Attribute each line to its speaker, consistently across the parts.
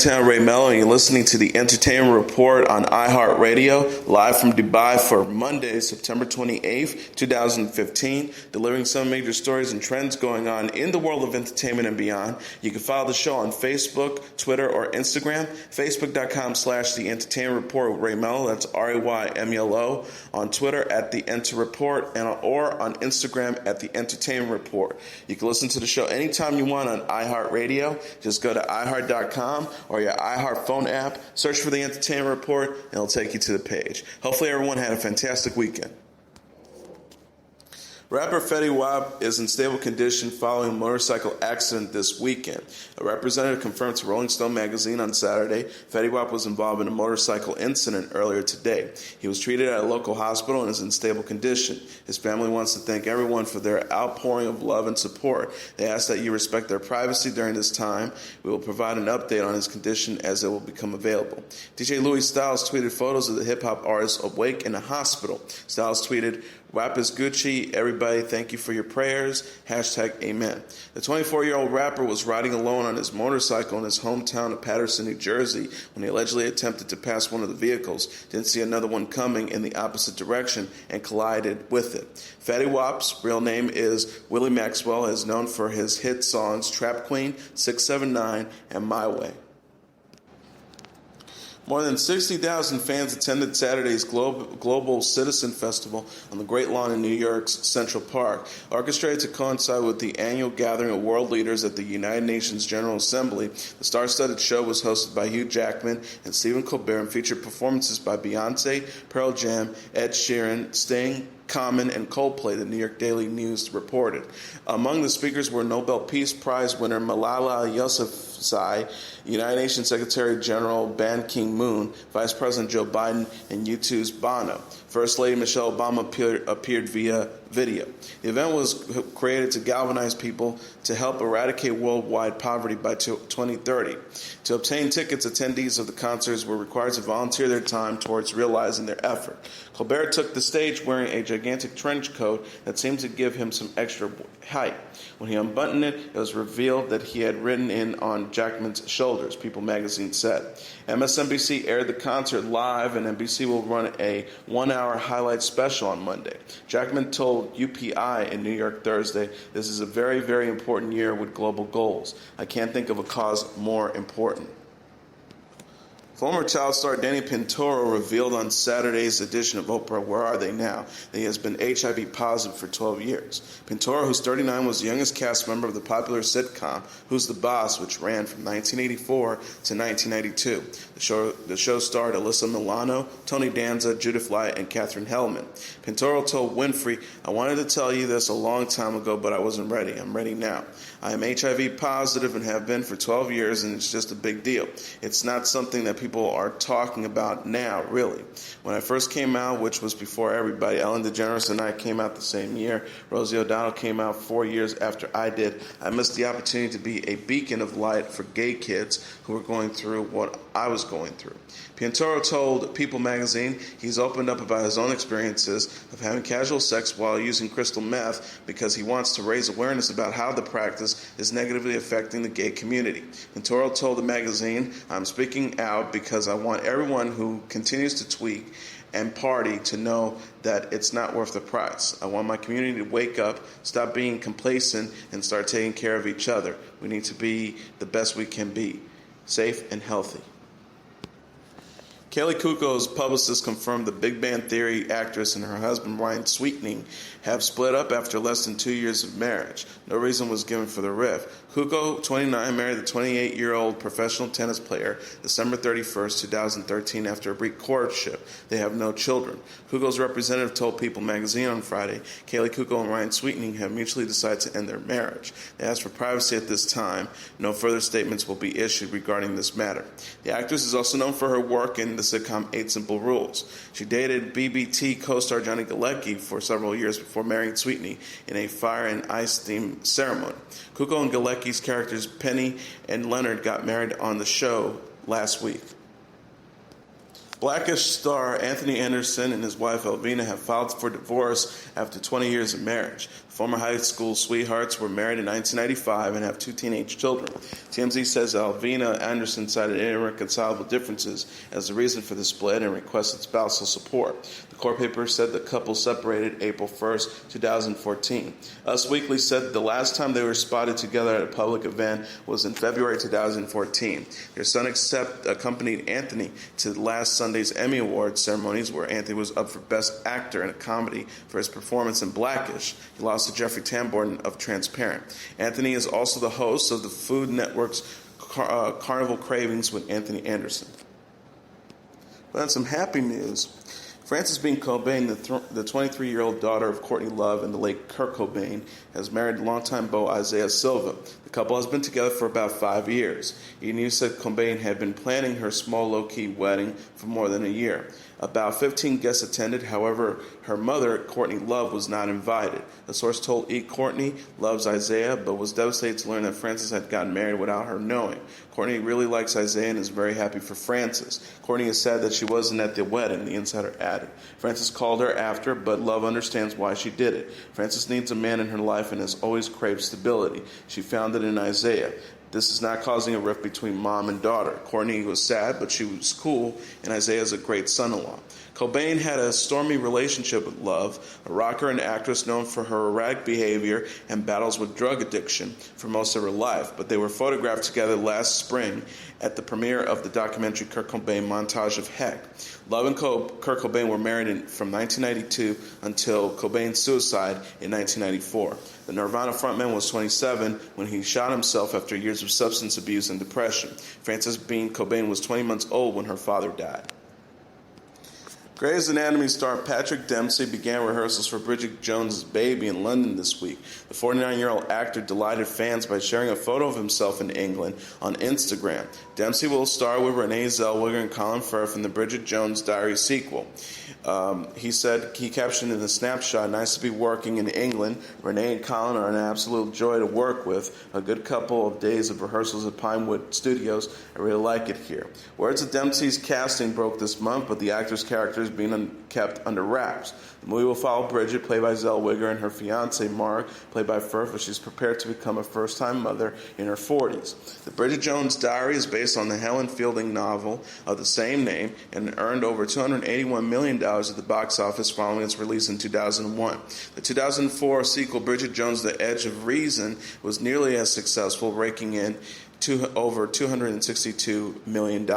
Speaker 1: downtown Ray Mello, and you're listening to the Entertainment Report on iHeartRadio, live from Dubai for Monday, September 28th, 2015, delivering some major stories and trends going on in the world of entertainment and beyond. You can follow the show on Facebook, Twitter, or Instagram, facebook.com/The Entertainment Report with Ray Mello, that's RAYMELO, on Twitter at The Enter Report, or on Instagram at The Entertainment Report. You can listen to the show anytime you want on iHeartRadio. Just go to iHeart.com or your iHeart phone app, search for The Entertainment Report, and it'll take you to the page. Hopefully everyone had a fantastic weekend. Rapper Fetty Wap is in stable condition following a motorcycle accident this weekend. A representative confirmed to Rolling Stone magazine on Saturday Fetty Wap was involved in a motorcycle incident earlier today. He was treated at a local hospital and is in stable condition. His family wants to thank everyone for their outpouring of love and support. They ask that you respect their privacy during this time. We will provide an update on his condition as it will become available. DJ Louis Styles tweeted photos of the hip-hop artist awake in a hospital. Styles tweeted, "Rap is Gucci. Everybody, thank you for your prayers. #Amen." The 24-year-old rapper was riding alone on his motorcycle in his hometown of Paterson, New Jersey, when he allegedly attempted to pass one of the vehicles, didn't see another one coming in the opposite direction, and collided with it. Fetty Wap's real name is Willie Maxwell, is known for his hit songs Trap Queen, 679, and My Way. More than 60,000 fans attended Saturday's Global Citizen Festival on the Great Lawn in New York's Central Park. Orchestrated to coincide with the annual gathering of world leaders at the United Nations General Assembly, the star-studded show was hosted by Hugh Jackman and Stephen Colbert and featured performances by Beyoncé, Pearl Jam, Ed Sheeran, Sting, Common, and Coldplay, the New York Daily News reported. Among the speakers were Nobel Peace Prize winner Malala Yousafzai, United Nations Secretary General Ban Ki-moon, Vice President Joe Biden, and U2's Bono. First Lady Michelle Obama appeared via video. The event was created to galvanize people to help eradicate worldwide poverty by 2030. To obtain tickets, attendees of the concerts were required to volunteer their time towards realizing their effort. Colbert took the stage wearing a gigantic trench coat that seemed to give him some extra height. When he unbuttoned it, it was revealed that he had ridden in on Jackman's shoulders, People magazine said. MSNBC aired the concert live, and NBC will run a one-hour highlight special on Monday. Jackman told UPI in New York Thursday, "This is a very, very important year with global goals. I can't think of a cause more important." Former child star Danny Pintora revealed on Saturday's edition of Oprah, Where Are They Now?, that he has been HIV positive for 12 years. Pintora, who's 39, was the youngest cast member of the popular sitcom Who's the Boss, which ran from 1984 to 1992. The show starred Alyssa Milano, Tony Danza, Judith Light, and Katherine Hellman. Pintora told Winfrey, "I wanted to tell you this a long time ago, but I wasn't ready. I'm ready now. I am HIV positive and have been for 12 years, and it's just a big deal. It's not something that people are talking about now, really. When I first came out, which was before everybody, Ellen DeGeneres and I came out the same year. Rosie O'Donnell came out 4 years after I did. I missed the opportunity to be a beacon of light for gay kids who were going through what I was going through." Pintora told People magazine he's opened up about his own experiences of having casual sex while using crystal meth because he wants to raise awareness about how the practice is negatively affecting the gay community. Pintora told the magazine, "I'm speaking out because I want everyone who continues to tweak and party to know that it's not worth the price. I want my community to wake up, stop being complacent, and start taking care of each other. We need to be the best we can be, safe and healthy." Kelly Kuko's publicist confirmed the Big Bang Theory actress and her husband Ryan Sweetning have split up after less than 2 years of marriage. No reason was given for the rift. Kuko, 29, married the 28-year-old professional tennis player December 31st, 2013 after a brief courtship. They have no children. Kuko's representative told People magazine on Friday, Kelly Kuko and Ryan Sweetning have mutually decided to end their marriage. They asked for privacy at this time. No further statements will be issued regarding this matter. The actress is also known for her work in the sitcom 8 Simple Rules. She dated BBT co-star Johnny Galecki for several years before marrying Sweetney in a fire and ice-themed ceremony. Kuko and Galecki's characters Penny and Leonard got married on the show last week. Blackish star Anthony Anderson and his wife Elvina have filed for divorce after 20 years of marriage. The former high school sweethearts were married in 1995 and have 2 teenage children. TMZ says Elvina Anderson cited irreconcilable differences as the reason for the split and requested spousal support. The court paper said the couple separated April 1st, 2014. Us Weekly said the last time they were spotted together at a public event was in February 2014. Their son accompanied Anthony to last Sunday's Emmy Awards ceremonies, where Anthony was up for Best Actor in a Comedy for his performance in Blackish. He lost to Jeffrey Tambor of Transparent. Anthony is also the host of the Food Network's Carnival Cravings with Anthony Anderson. But on some happy news, Frances Bean Cobain, the 23-year-old daughter of Courtney Love and the late Kurt Cobain, has married longtime beau Isaiah Silva. The couple has been together for about 5 years. E! said Cobain had been planning her small, low-key wedding for more than a year. About 15 guests attended. However, her mother, Courtney Love, was not invited. The source told E! Courtney loves Isaiah, but was devastated to learn that Frances had gotten married without her knowing. Courtney really likes Isaiah and is very happy for Frances. Courtney is sad that she wasn't at the wedding, the insider added. Frances called her after, but Love understands why she did it. Frances needs a man in her life and has always craved stability. She found it in Isaiah. This is not causing a rift between mom and daughter. Courtney was sad, but she was cool, and Isaiah is a great son-in-law. Cobain had a stormy relationship with Love, a rocker and actress known for her erratic behavior and battles with drug addiction for most of her life, but they were photographed together last spring at the premiere of the documentary Kurt Cobain Montage of Heck. Love and Kurt Cobain were married from 1992 until Cobain's suicide in 1994. The Nirvana frontman was 27 when he shot himself after years of substance abuse and depression. Frances Bean Cobain was 20 months old when her father died. Grey's Anatomy star Patrick Dempsey began rehearsals for Bridget Jones's Baby in London this week. The 49-year-old actor delighted fans by sharing a photo of himself in England on Instagram. Dempsey will star with Renee Zellweger and Colin Firth in the Bridget Jones Diary sequel. He captioned in the snapshot, "Nice to be working in England. Renee and Colin are an absolute joy to work with. A good couple of days of rehearsals at Pinewood Studios. I really like it here." Words of Dempsey's casting broke this month, but the actor's character is being kept under wraps. The movie will follow Bridget, played by Zellweger, and her fiancé, Mark, played by Firth, as she's prepared to become a first-time mother in her 40s. The Bridget Jones Diary is based on the Helen Fielding novel of the same name and earned over $281 million at the box office following its release in 2001. The 2004 sequel, Bridget Jones: The Edge of Reason, was nearly as successful, raking in over $262 million.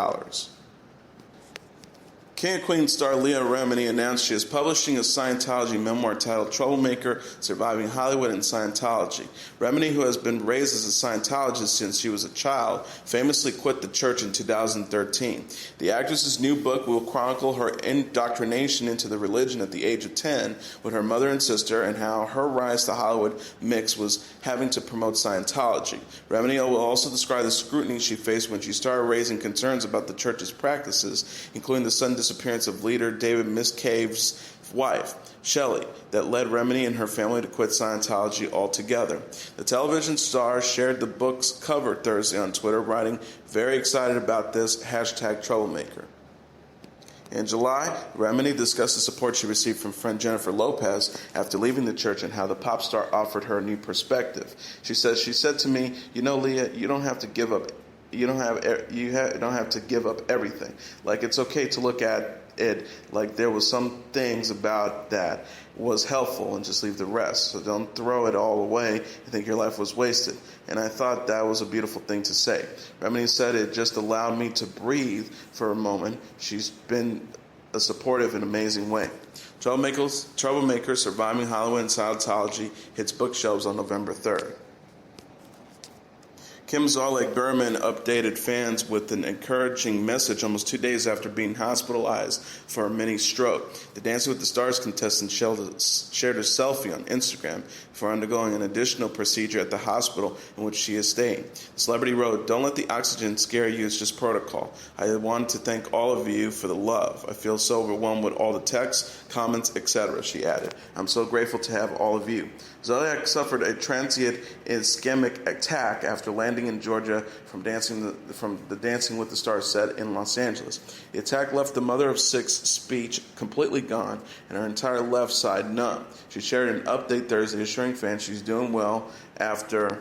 Speaker 1: King and Queen star Leah Remini announced she is publishing a Scientology memoir titled Troublemaker, Surviving Hollywood and Scientology. Remini, who has been raised as a Scientologist since she was a child, famously quit the church in 2013. The actress's new book will chronicle her indoctrination into the religion at the age of 10 with her mother and sister, and how her rise to Hollywood mix was having to promote Scientology. Remini will also describe the scrutiny she faced when she started raising concerns about the church's practices, including the sudden disappearance of leader David Miscave's wife, Shelley, that led Remini and her family to quit Scientology altogether. The television star shared the book's cover Thursday on Twitter, writing, "Very excited about this, #troublemaker." In July, Remini discussed the support she received from friend Jennifer Lopez after leaving the church and how the pop star offered her a new perspective. She said to me, "You know, Leah, you don't have to give up everything. Like, it's okay to look at it like there was some things about that was helpful and just leave the rest. So don't throw it all away and think your life was wasted." And I thought that was a beautiful thing to say. Remini said it just allowed me to breathe for a moment. She's been a supportive and amazing way. Troublemaker, Surviving Hollywood and Scientology hits bookshelves on November 3rd. Kim Zolek-Berman updated fans with an encouraging message almost 2 days after being hospitalized for a mini stroke. The Dancing with the Stars contestant shared a selfie on Instagram for undergoing an additional procedure at the hospital in which she is staying. The celebrity wrote, "Don't let the oxygen scare you, it's just protocol. I wanted to thank all of you for the love. I feel so overwhelmed with all the texts, comments, etc." She added, "I'm so grateful to have all of you." Zolek suffered a transient ischemic attack after landing landing in Georgia from the Dancing with the Stars set in Los Angeles. The attack left the mother of six speech completely gone and her entire left side numb. She shared an update Thursday assuring fans she's doing well after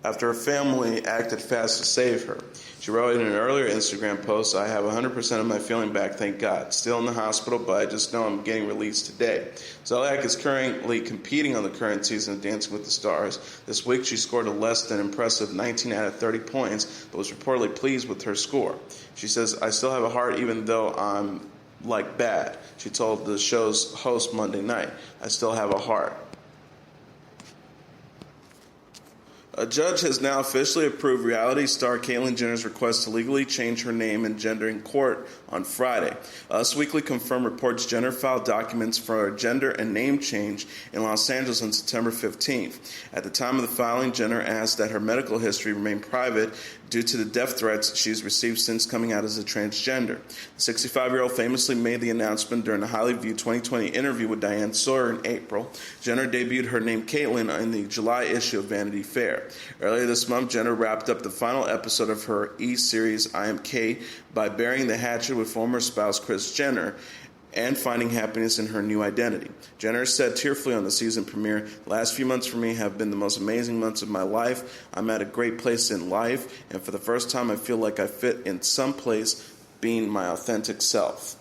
Speaker 1: her family acted fast to save her. She wrote in an earlier Instagram post, "I have 100% of my feeling back, thank God. Still in the hospital, but I just know I'm getting released today." Zeliak is currently competing on the current season of Dancing with the Stars. This week, she scored a less than impressive 19 out of 30 points, but was reportedly pleased with her score. She says, "I still have a heart even though I'm like bad," she told the show's host Monday night. "I still have a heart." A judge has now officially approved reality star Caitlyn Jenner's request to legally change her name and gender in court on Friday. Us Weekly confirmed reports Jenner filed documents for a gender and name change in Los Angeles on September 15th. At the time of the filing, Jenner asked that her medical history remain private due to the death threats she's received since coming out as a transgender. The 65-year-old famously made the announcement during a highly viewed 2020 interview with Diane Sawyer in April. Jenner debuted her name Caitlyn in the July issue of Vanity Fair. Earlier this month, Jenner wrapped up the final episode of her E-series I Am Kate by burying the hatchet with former spouse Kris Jenner and finding happiness in her new identity. Jenner said tearfully on the season premiere, "The last few months for me have been the most amazing months of my life. I'm at a great place in life, and for the first time I feel like I fit in some place being my authentic self."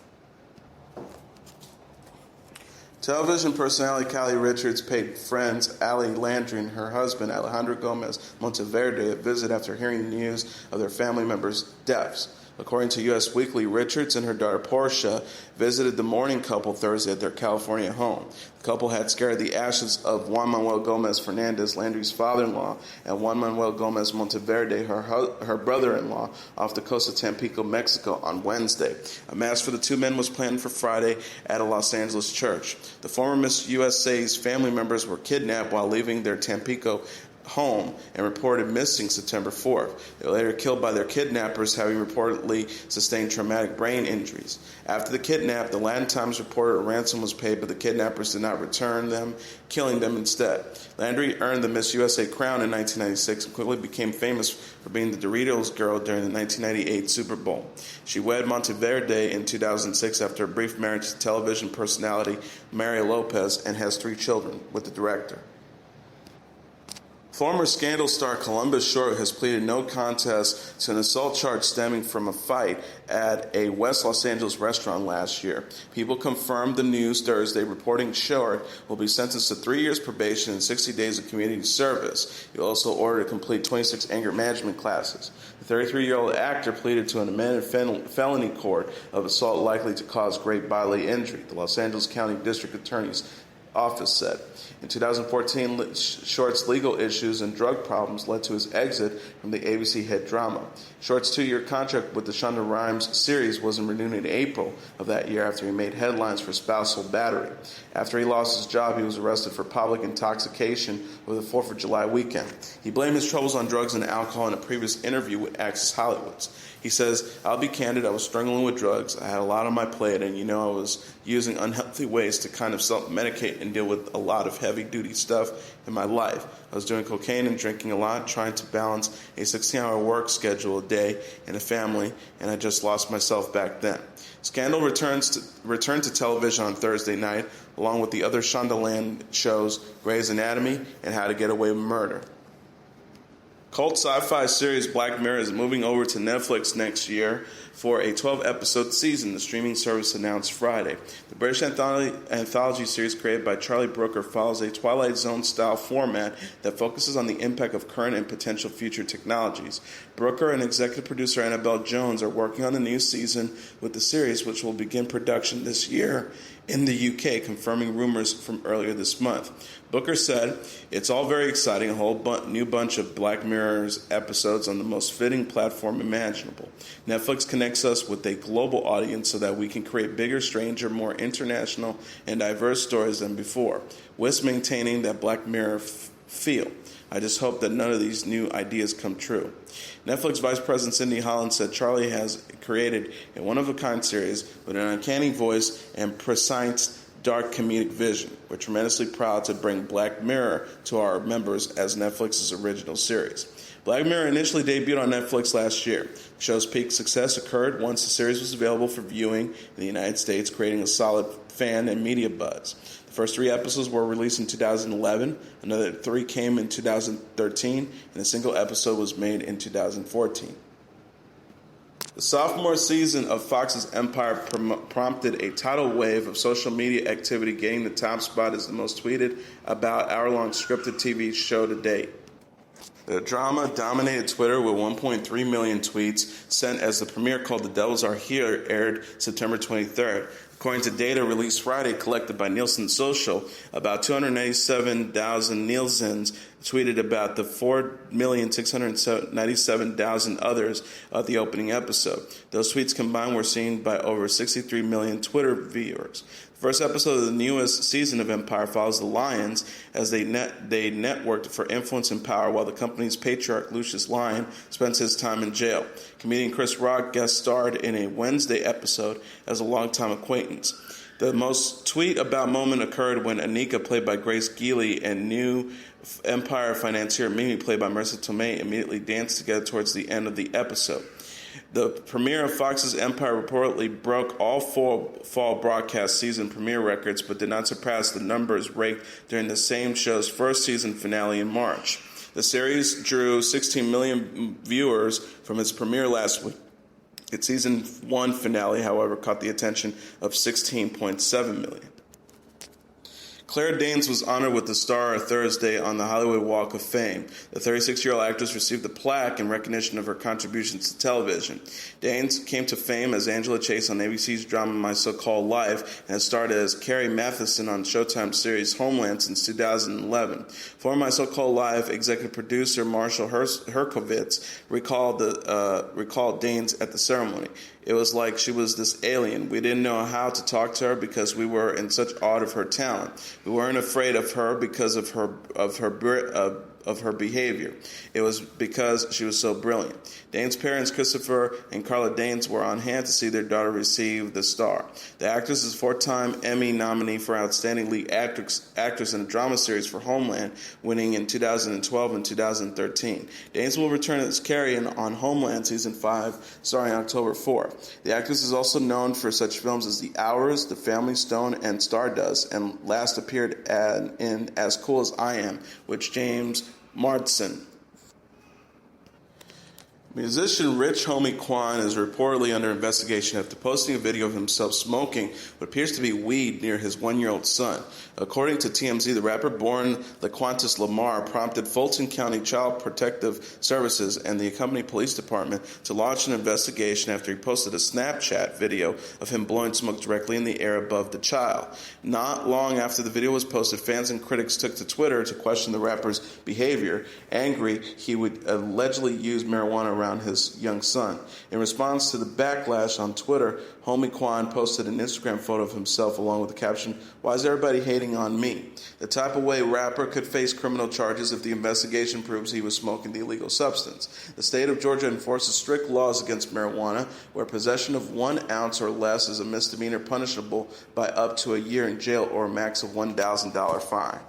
Speaker 1: Television personality Callie Richards paid friends Ali Landry and her husband Alejandro Gomez Monteverde a visit after hearing the news of their family members' deaths. According to U.S. Weekly, Richards and her daughter Portia visited the mourning couple Thursday at their California home. The couple had scared the ashes of Juan Manuel Gomez Fernandez, Landry's father-in-law, and Juan Manuel Gomez Monteverde, her brother-in-law, off the coast of Tampico, Mexico, on Wednesday. A mass for the two men was planned for Friday at a Los Angeles church. The former Miss USA's family members were kidnapped while leaving their Tampico home and reported missing September 4th. They were later killed by their kidnappers, having reportedly sustained traumatic brain injuries. After the kidnap, the Latin Times reported a ransom was paid, but the kidnappers did not return them, killing them instead. Landry earned the Miss USA crown in 1996 and quickly became famous for being the Doritos girl during the 1998 Super Bowl. She wed Monteverde in 2006 after a brief marriage to television personality Mario Lopez and has 3 children with the director. Former Scandal star Columbus Short has pleaded no contest to an assault charge stemming from a fight at a West Los Angeles restaurant last year. People confirmed the news Thursday, reporting Short will be sentenced to 3 years probation and 60 days of community service. He also ordered to complete 26 anger management classes. The 33-year-old actor pleaded to an amended felony court of assault likely to cause great bodily injury, the Los Angeles County District Attorney's office said. In 2014, Short's legal issues and drug problems led to his exit from the ABC hit drama. Short's 2-year contract with the Shonda Rhimes series wasn't renewed in April of that year after he made headlines for spousal battery. After he lost his job, he was arrested for public intoxication over the 4th of July weekend. He blamed his troubles on drugs and alcohol in a previous interview with Access Hollywood. He says, "I'll be candid, I was struggling with drugs. I had a lot on my plate, and I was using unhealthy ways to kind of self-medicate and deal with a lot of heavy-duty stuff in my life. I was doing cocaine and drinking a lot, trying to balance a 16-hour work schedule a day and a family, and I just lost myself back then." Scandal returned to television on Thursday night, along with the other Shondaland shows Grey's Anatomy and How to Get Away with Murder. Cult sci-fi series Black Mirror is moving over to Netflix next year for a 12-episode season, the streaming service announced Friday. The British anthology series created by Charlie Brooker follows a Twilight Zone-style format that focuses on the impact of current and potential future technologies. Brooker and executive producer Annabelle Jones are working on the new season with the series, which will begin production this year in the UK, confirming rumors from earlier this month. Booker said, "It's all very exciting, a whole new bunch of Black Mirror's episodes on the most fitting platform imaginable. Netflix connects us with a global audience so that we can create bigger, stranger, more international, and diverse stories than before, whilst maintaining that Black Mirror feel. I just hope that none of these new ideas come true." Netflix Vice President Cindy Holland said Charlie has created a one-of-a-kind series with an uncanny voice and precise dark comedic vision. We're tremendously proud to bring Black Mirror to our members as Netflix's original series. Black Mirror initially debuted on Netflix last year. The show's peak success occurred once the series was available for viewing in the United States, creating a solid fan and media buzz. The first 3 episodes were released in 2011, another 3 came in 2013, and a single episode was made in 2014. The sophomore season of Fox's Empire prompted a tidal wave of social media activity, gaining the top spot as the most tweeted about hour-long scripted TV show to date. The drama dominated Twitter with 1.3 million tweets sent as the premiere called The Devils Are Here aired September 23rd. According to data released Friday collected by Nielsen Social, about 297,000 Nielsen's tweeted about the 4,697,000 others of the opening episode. Those tweets combined were seen by over 63 million Twitter viewers. The first episode of the newest season of Empire follows the Lyons as they networked for influence and power while the company's patriarch Lucius Lyon spends his time in jail. Comedian Chris Rock guest starred in a Wednesday episode as a longtime acquaintance. The most tweet-about moment occurred when Anika, played by Grace Geely, and new Empire financier Mimi, played by Marissa Tomei, immediately danced together towards the end of the episode. The premiere of Fox's Empire reportedly broke all 4 fall broadcast season premiere records, but did not surpass the numbers raked during the same show's first season finale in March. The series drew 16 million viewers from its premiere last week. Its season 1 finale, however, caught the attention of 16.7 million. Claire Danes was honored with the Star Thursday on the Hollywood Walk of Fame. The 36-year-old actress received a plaque in recognition of her contributions to television. Danes came to fame as Angela Chase on ABC's drama My So-Called Life and has starred as Carrie Matheson on Showtime series Homeland since 2011. For My So-Called Life, executive producer Marshall Herkovitz recalled Danes at the ceremony. It was like she was this alien. We didn't know how to talk to her because we were in such awe of her talent. We weren't afraid of her because of her behavior. It was because she was so brilliant. Danes' parents, Christopher and Carla Danes, were on hand to see their daughter receive the star. The actress is a 4-time Emmy nominee for Outstanding Lead Actress in a Drama Series for Homeland, winning in 2012 and 2013. Danes will return as Carrie on Homeland Season 5, starring October 4th. The actress is also known for such films as The Hours, The Family Stone, and Stardust, and last appeared in As Cool as I Am, with James Marsden. Musician Rich Homie Quan is reportedly under investigation after posting a video of himself smoking what appears to be weed near his 1-year-old son. According to TMZ, the rapper born LaQuantus Lamar prompted Fulton County Child Protective Services and the accompanying police department to launch an investigation after he posted a Snapchat video of him blowing smoke directly in the air above the child. Not long after the video was posted, fans and critics took to Twitter to question the rapper's behavior. Angry, he would allegedly use marijuana around his young son. In response to the backlash on Twitter, Homie Quan posted an Instagram photo of himself along with the caption, "Why is everybody hating on me?" The type of way rapper could face criminal charges if the investigation proves he was smoking the illegal substance. The state of Georgia enforces strict laws against marijuana, where possession of 1 ounce or less is a misdemeanor punishable by up to a year in jail or a max of $1,000 fine.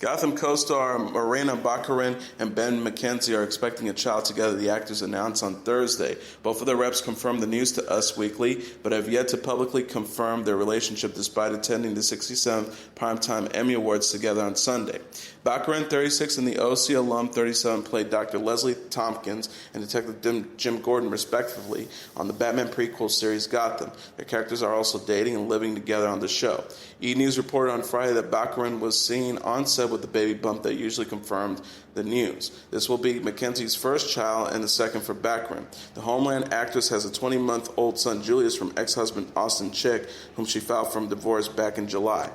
Speaker 1: Gotham co-star Morena Baccarin and Ben McKenzie are expecting a child together, the actors announced on Thursday. Both of their reps confirmed the news to Us Weekly, but have yet to publicly confirm their relationship despite attending the 67th Primetime Emmy Awards together on Sunday. Baccarin, 36, and the OC alum, 37, played Dr. Leslie Tompkins and Detective Jim Gordon, respectively, on the Batman prequel series Gotham. Their characters are also dating and living together on the show. E! News reported on Friday that Baccarin was seen on set with the baby bump that usually confirmed the news. This will be Mackenzie's first child and the second for Baccarin. The Homeland actress has a 20-month-old son, Julius, from ex-husband Austin Chick, whom she filed from divorce back in July.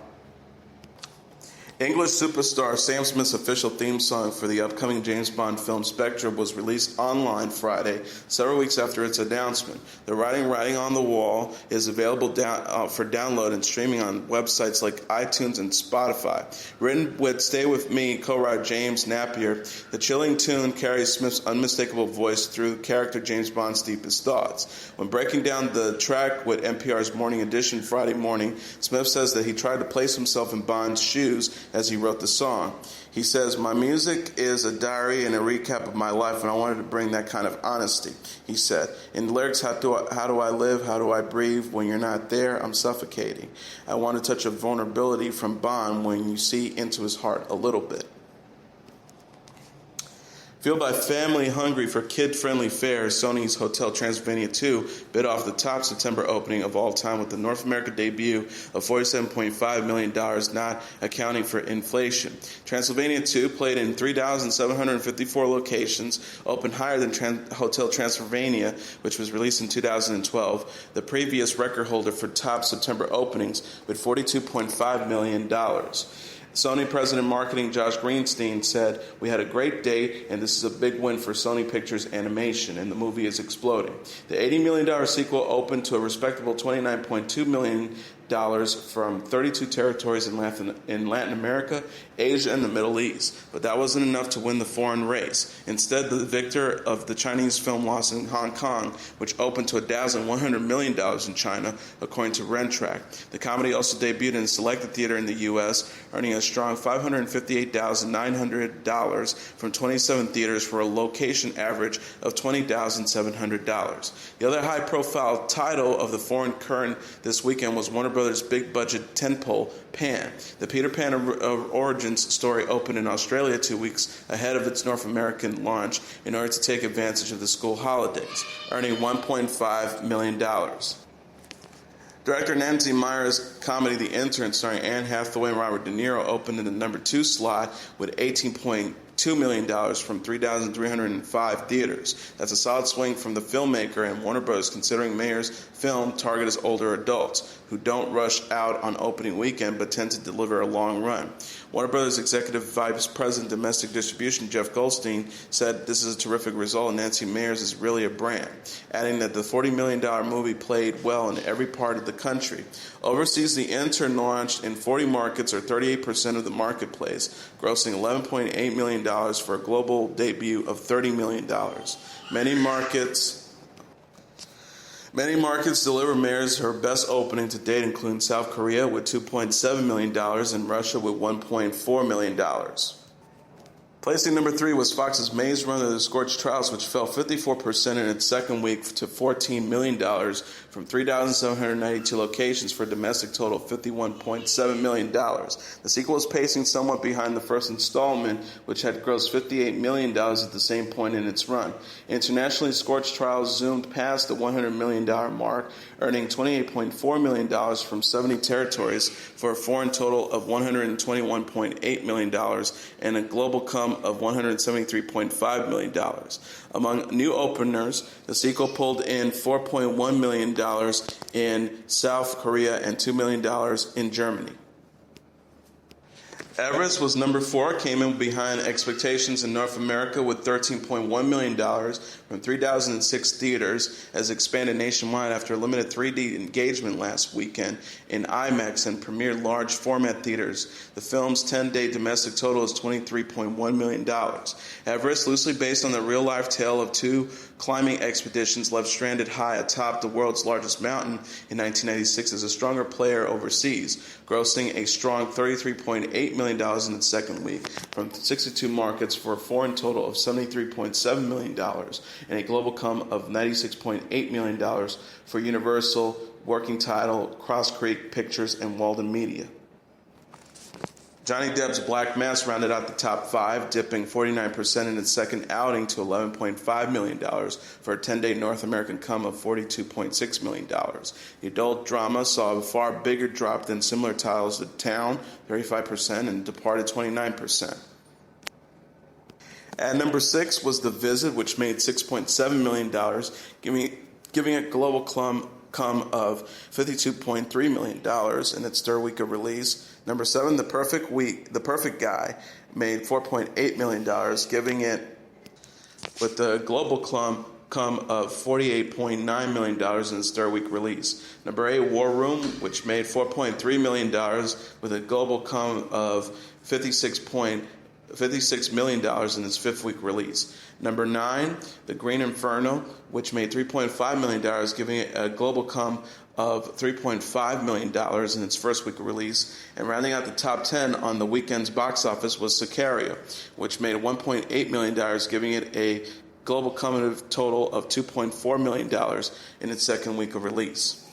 Speaker 1: English superstar Sam Smith's official theme song for the upcoming James Bond film Spectre was released online Friday, several weeks after its announcement. The Writing on the Wall is available for download and streaming on websites like iTunes and Spotify. Written with Stay With Me co-writer James Napier, the chilling tune carries Smith's unmistakable voice through character James Bond's deepest thoughts. When breaking down the track with NPR's Morning Edition Friday morning, Smith says that he tried to place himself in Bond's shoes as he wrote the song. He says, "My music is a diary and a recap of my life, and I wanted to bring that kind of honesty," he said. In the lyrics, how do I live? How do I breathe? When you're not there, I'm suffocating. I want to touch a vulnerability from Bond when you see into his heart a little bit. Fueled by family hungry for kid-friendly fare, Sony's Hotel Transylvania 2 bit off the top September opening of all time with the North America debut of $47.5 million, not accounting for inflation. Transylvania 2 played in 3,754 locations, opened higher than Hotel Transylvania, which was released in 2012, the previous record holder for top September openings, with $42.5 million. Sony President Marketing Josh Greenstein said, "We had a great day, and this is a big win for Sony Pictures Animation, and the movie is exploding." The $80 million sequel opened to a respectable $29.2 million from 32 territories in Latin America, Asia, and the Middle East. But that wasn't enough to win the foreign race. Instead, the victor of the Chinese film lost in Hong Kong, which opened to a dazzling $100 million in China, according to Rentrack. The comedy also debuted in a selected theater in the U.S., earning a strong $558,900 from 27 theaters for a location average of $20,700. The other high-profile title of the foreign current this weekend was Warner Brothers' big-budget tentpole, Pan. The Peter Pan origins story opened in Australia 2 weeks ahead of its North American launch in order to take advantage of the school holidays, earning $1.5 million. Director Nancy Meyer's comedy The Intern, starring Anne Hathaway and Robert De Niro, opened in the number 2 slot with $18.2 million from 3,305 theaters. That's a solid swing from the filmmaker, and Warner Bros., considering Meyer's film targets older adults who don't rush out on opening weekend but tend to deliver a long run. Warner Bros. Executive Vice President Domestic Distribution Jeff Goldstein said, "This is a terrific result, and Nancy Meyer's is really a brand," adding that the $40 million movie played well in every part of the country. Overseas, The Intern launched in 40 markets, or 38% of the marketplace, grossing $11.8 million for a global debut of $30 million. Many markets deliver Meyer's her best opening to date, including South Korea with $2.7 million and Russia with $1.4 million. Placing number 3 was Fox's Maze Runner: The Scorched Trials, which fell 54% in its second week to $14 million from 3,792 locations for a domestic total of $51.7 million. The sequel is pacing somewhat behind the first installment, which had grossed $58 million at the same point in its run. Internationally, Scorched Trials zoomed past the $100 million mark, earning $28.4 million from 70 territories for a foreign total of $121.8 million and a global come of $173.5 million. Among new openers, the sequel pulled in $4.1 million in South Korea and $2 million in Germany. Everest was number 4, came in behind expectations in North America with $13.1 million from 3,006 theaters, as expanded nationwide after a limited 3D engagement last weekend in IMAX and premiered large format theaters. The film's 10-day domestic total is $23.1 million. Everest, loosely based on the real-life tale of 2 climbing expeditions left stranded high atop the world's largest mountain in 1996, is a stronger player overseas, grossing a strong $33.8 million in its second week from 62 markets for a foreign total of $73.7 million and a global come of $96.8 million for Universal, working title, Cross Creek Pictures, and Walden Media. Johnny Depp's Black Mass rounded out the top 5, dipping 49% in its second outing to $11.5 million for a 10-day North American come of $42.6 million. The adult drama saw a far bigger drop than similar titles: The Town, 35%, and Departed, 29%. At number 6 was The Visit, which made $6.7 million, giving it global come of $52.3 million in its third week of release. Number 7, The Perfect Guy, made $4.8 million, giving it with the global come of $48.9 million in its third week release. Number 8, War Room, which made $4.3 million with a global come of $56.8 $56 million in its fifth-week release. Number 9, The Green Inferno, which made $3.5 million, giving it a global come of $3.5 million in its first week of release. And rounding out the top 10 on the weekend's box office was Sicario, which made $1.8 million, giving it a global cumulative total of $2.4 million in its second week of release.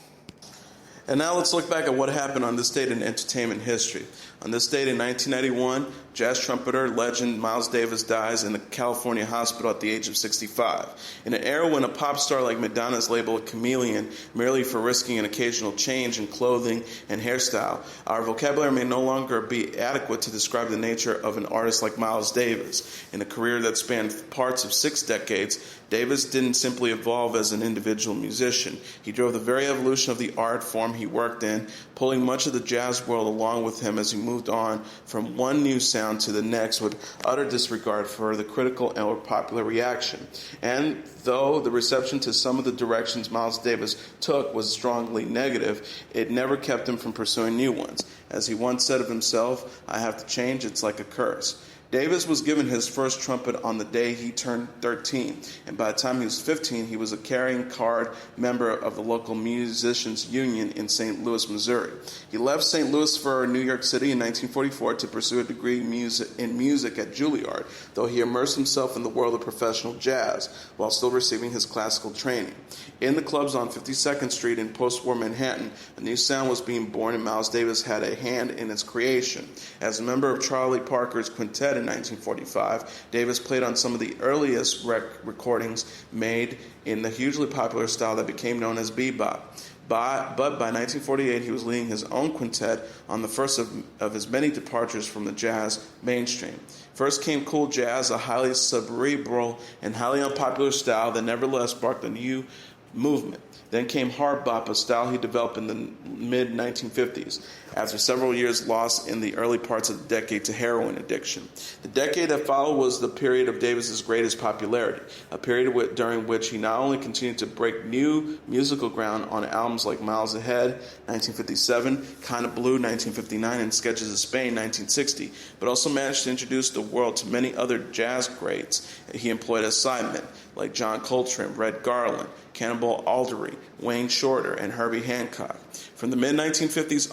Speaker 1: And now let's look back at what happened on this date in entertainment history. On this date in 1991, jazz trumpeter legend Miles Davis dies in a California hospital at the age of 65. In an era when a pop star like Madonna is labeled a chameleon merely for risking an occasional change in clothing and hairstyle, our vocabulary may no longer be adequate to describe the nature of an artist like Miles Davis. In a career that spanned parts of 6 decades, Davis didn't simply evolve as an individual musician. He drove the very evolution of the art form he worked in, pulling much of the jazz world along with him as he moved on from one new sound to the next with utter disregard for the critical or popular reaction. And though the reception to some of the directions Miles Davis took was strongly negative, it never kept him from pursuing new ones. As he once said of himself, "I have to change, it's like a curse." Davis was given his first trumpet on the day he turned 13, and by the time he was 15, he was a carrying card member of the local musicians union in St. Louis, Missouri. He left St. Louis for New York City in 1944 to pursue a degree in music at Juilliard, though he immersed himself in the world of professional jazz while still receiving his classical training. In the clubs on 52nd Street in post-war Manhattan, a new sound was being born, and Miles Davis had a hand in its creation. As a member of Charlie Parker's quintet in 1945, Davis played on some of the earliest recordings made in the hugely popular style that became known as bebop. But by 1948, he was leading his own quintet on the first of his many departures from the jazz mainstream. First came cool jazz, a highly cerebral and highly unpopular style that nevertheless sparked a new movement. Then came hard bop, a style he developed in the mid-1950s, after several years lost in the early parts of the decade to heroin addiction. The decade that followed was the period of Davis's greatest popularity, a period during which he not only continued to break new musical ground on albums like Miles Ahead, 1957, Kinda Blue, 1959, and Sketches of Spain, 1960, but also managed to introduce the world to many other jazz greats he employed as sidemen, like John Coltrane, Red Garland, Cannonball Adderley, Wayne Shorter, and Herbie Hancock. From the mid-1950s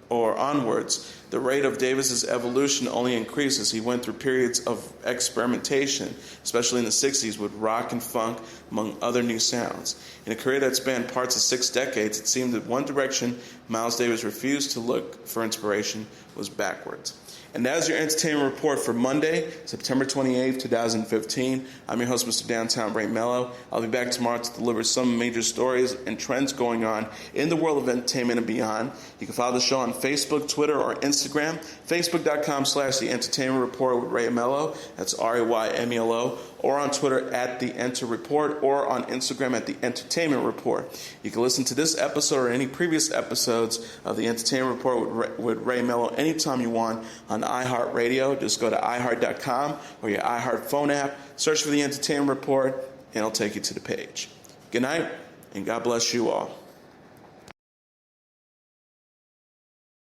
Speaker 1: onwards, the rate of Davis's evolution only increased as he went through periods of experimentation, especially in the 60s with rock and funk, among other new sounds. In a career that spanned parts of 6 decades, it seemed that one direction Miles Davis refused to look for inspiration was backwards. And that is your entertainment report for Monday, September 28th, 2015. I'm your host, Mr. Downtown Ray Mello. I'll be back tomorrow to deliver some major stories and trends going on in the world of entertainment and beyond. You can follow the show on Facebook, Twitter, or Instagram. Facebook.com/The Entertainment Report with Ray Mello. That's RAYMELO. Or on Twitter at The Enter Report, or on Instagram at The Entertainment Report. You can listen to this episode or any previous episodes of The Entertainment Report with Ray Mello anytime you want on iHeartRadio. Just go to iHeart.com or your iHeart phone app, search for The Entertainment Report, and it'll take you to the page. Good night, and God bless you all.